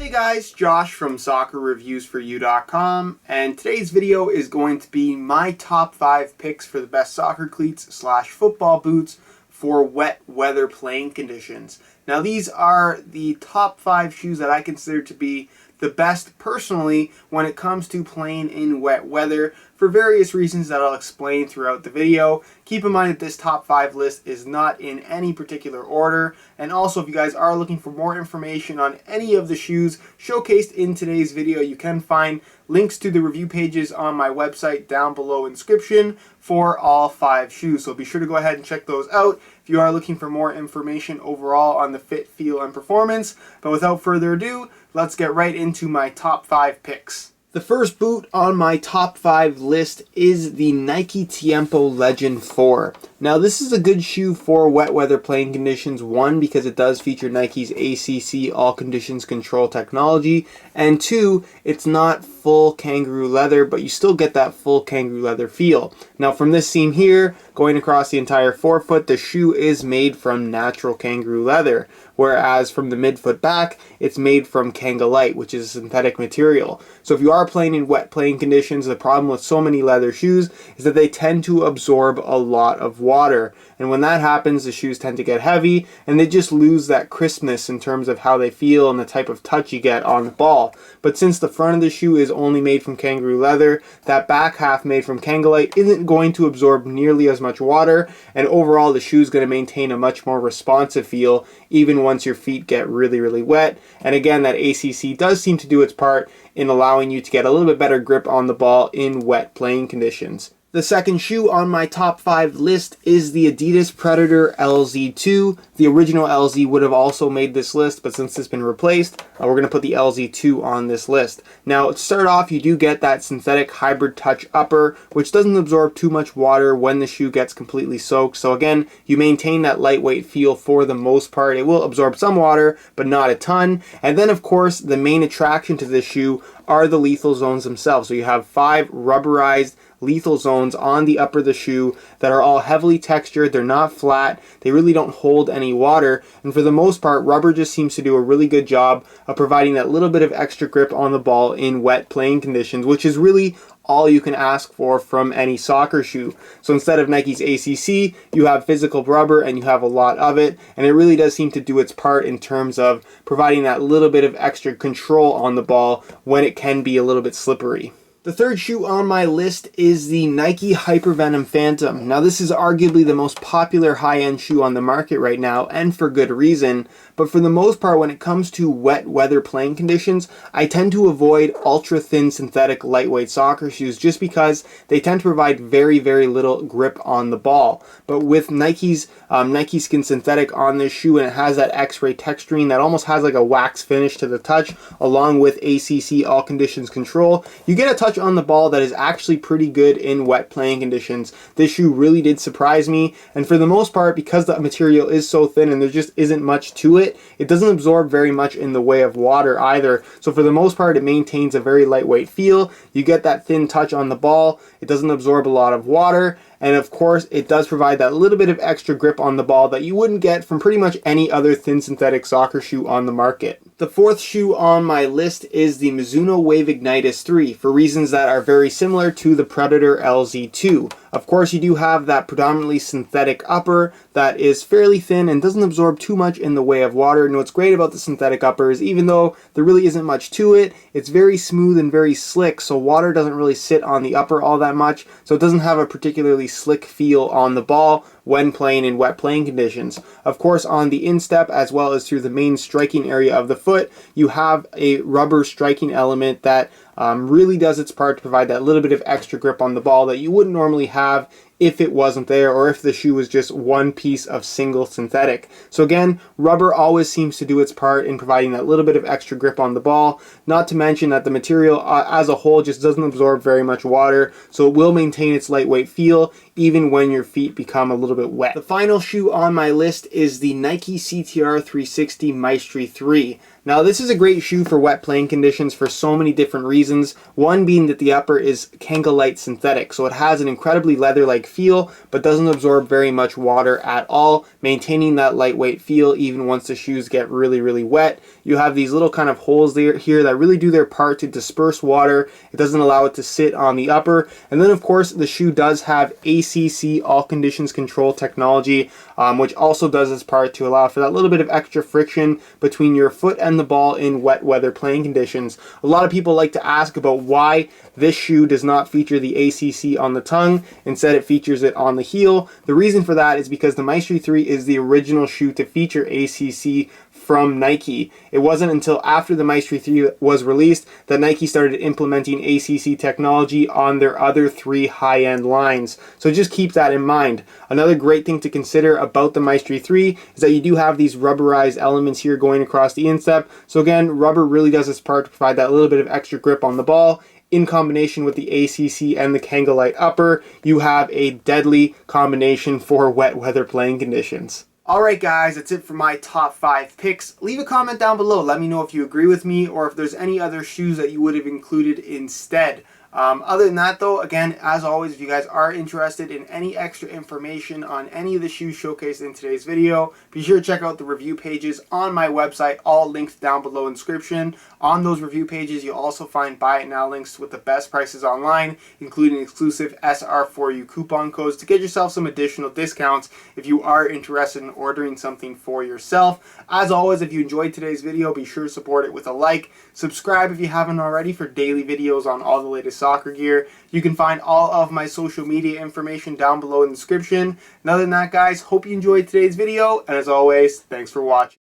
Hey guys, Josh from SoccerReviewsForYou.com, and today's video is going to be my top 5 picks for the best soccer cleats / football boots for wet weather playing conditions. Now these are the top 5 shoes that I consider to be the best personally when it comes to playing in wet weather for various reasons that I'll explain throughout the video. Keep in mind that this top 5 list is not in any particular order, and also if you guys are looking for more information on any of the shoes showcased in today's video, you can find links to the review pages on my website down below in the description for all 5 shoes, so be sure to go ahead and check those out if you are looking for more information overall on the fit, feel, and performance. But without further ado, let's get right into my top 5 picks. The first boot on my top 5 list is the Nike Tiempo Legend 4. Now this is a good shoe for wet weather playing conditions, one, because it does feature Nike's ACC all conditions control technology, and two, it's not full kangaroo leather, but you still get that full kangaroo leather feel. Now from this seam here, going across the entire forefoot, the shoe is made from natural kangaroo leather, whereas from the midfoot back, it's made from Kangalite, which is a synthetic material. So if you are playing in wet playing conditions, the problem with so many leather shoes is that they tend to absorb a lot of water. And when that happens, the shoes tend to get heavy and they just lose that crispness in terms of how they feel and the type of touch you get on the ball. But since the front of the shoe is only made from kangaroo leather, that back half made from Kangalite isn't going to absorb nearly as much water, and overall the shoe is going to maintain a much more responsive feel even once your feet get really wet. And again, that ACC does seem to do its part in allowing you to get a little bit better grip on the ball in wet playing conditions. The second shoe on my top 5 list is the Adidas Predator LZ2. The original LZ would have also made this list, but since it's been replaced, we're going to put the LZ2 on this list. Now, to start off, you do get that synthetic hybrid touch upper, which doesn't absorb too much water when the shoe gets completely soaked. So again, you maintain that lightweight feel for the most part. It will absorb some water, but not a ton. And then, of course, the main attraction to this shoe are the lethal zones themselves. So you have 5 rubberized lethal zones on the upper of the shoe that are all heavily textured. They're not flat. They really don't hold any water. And for the most part, rubber just seems to do a really good job of providing that little bit of extra grip on the ball in wet playing conditions, which is really all you can ask for from any soccer shoe. So instead of Nike's ACC, you have physical rubber and you have a lot of it, and it really does seem to do its part in terms of providing that little bit of extra control on the ball when it can be a little bit slippery. The third shoe on my list is the Nike Hypervenom Phantom. Now this is arguably the most popular high-end shoe on the market right now, and for good reason. But for the most part, when it comes to wet weather playing conditions, I tend to avoid ultra-thin synthetic lightweight soccer shoes just because they tend to provide very little grip on the ball. But with Nike's Nike Skin Synthetic on this shoe, and it has that X-ray texturing that almost has like a wax finish to the touch, along with ACC all conditions control, you get a touch on the ball that is actually pretty good in wet playing conditions. This shoe really did surprise me, and for the most part, because the material is so thin and there just isn't much to it, it doesn't absorb very much in the way of water either. So for the most part, it maintains a very lightweight feel. You get that thin touch on the ball. It doesn't absorb a lot of water. And of course, it does provide that little bit of extra grip on the ball that you wouldn't get from pretty much any other thin synthetic soccer shoe on the market. The fourth shoe on my list is the Mizuno Wave Ignitus 3, for reasons that are very similar to the Predator LZ2. Of course, you do have that predominantly synthetic upper that is fairly thin and doesn't absorb too much in the way of water. And what's great about the synthetic upper is, even though there really isn't much to it, it's very smooth and very slick, so water doesn't really sit on the upper all that much, so it doesn't have a particularly slick feel on the ball when playing in wet playing conditions. Of course, on the instep as well as through the main striking area of the foot, you have a rubber striking element that really does its part to provide that little bit of extra grip on the ball that you wouldn't normally have if it wasn't there, or if the shoe was just one piece of single synthetic. So again, rubber always seems to do its part in providing that little bit of extra grip on the ball, not to mention that the material as a whole just doesn't absorb very much water, so it will maintain its lightweight feel even when your feet become a little bit wet. The final shoe on my list is the Nike CTR 360 Maestri 3. Now this is a great shoe for wet playing conditions for so many different reasons. One being that the upper is Kangalite synthetic, so it has an incredibly leather-like feel, but doesn't absorb very much water at all, maintaining that lightweight feel even once the shoes get really, really wet. You have these little kind of holes there here that really do their part to disperse water. It doesn't allow it to sit on the upper. And then of course the shoe does have ACC, all conditions control technology, which also does its part to allow for that little bit of extra friction between your foot and the ball in wet weather playing conditions. A lot of people like to ask about why this shoe does not feature the ACC on the tongue. Instead, it features it on the heel. The reason for that is because the Maestri 3 is the original shoe to feature ACC from Nike. It wasn't until after the Maestri 3 was released that Nike started implementing ACC technology on their other 3 high-end lines. So just keep that in mind. Another great thing to consider about the Maestri 3 is that you do have these rubberized elements here going across the instep. So again, rubber really does its part to provide that little bit of extra grip on the ball. In combination with the ACC and the Kangalite upper, you have a deadly combination for wet weather playing conditions. Alright guys, that's it for my top 5 picks. Leave a comment down below. Let me know if you agree with me or if there's any other shoes that you would have included instead. Other than that though, again, as always, if you guys are interested in any extra information on any of the shoes showcased in today's video, be sure to check out the review pages on my website, all linked down below in the description. On those review pages, you'll also find buy it now links with the best prices online, including exclusive SR4U coupon codes to get yourself some additional discounts if you are interested in ordering something for yourself. As always, if you enjoyed today's video, be sure to support it with a like. Subscribe if you haven't already for daily videos on all the latest soccer gear. You can find all of my social media information down below in the description. And other than that, guys, hope you enjoyed today's video. And as always, thanks for watching.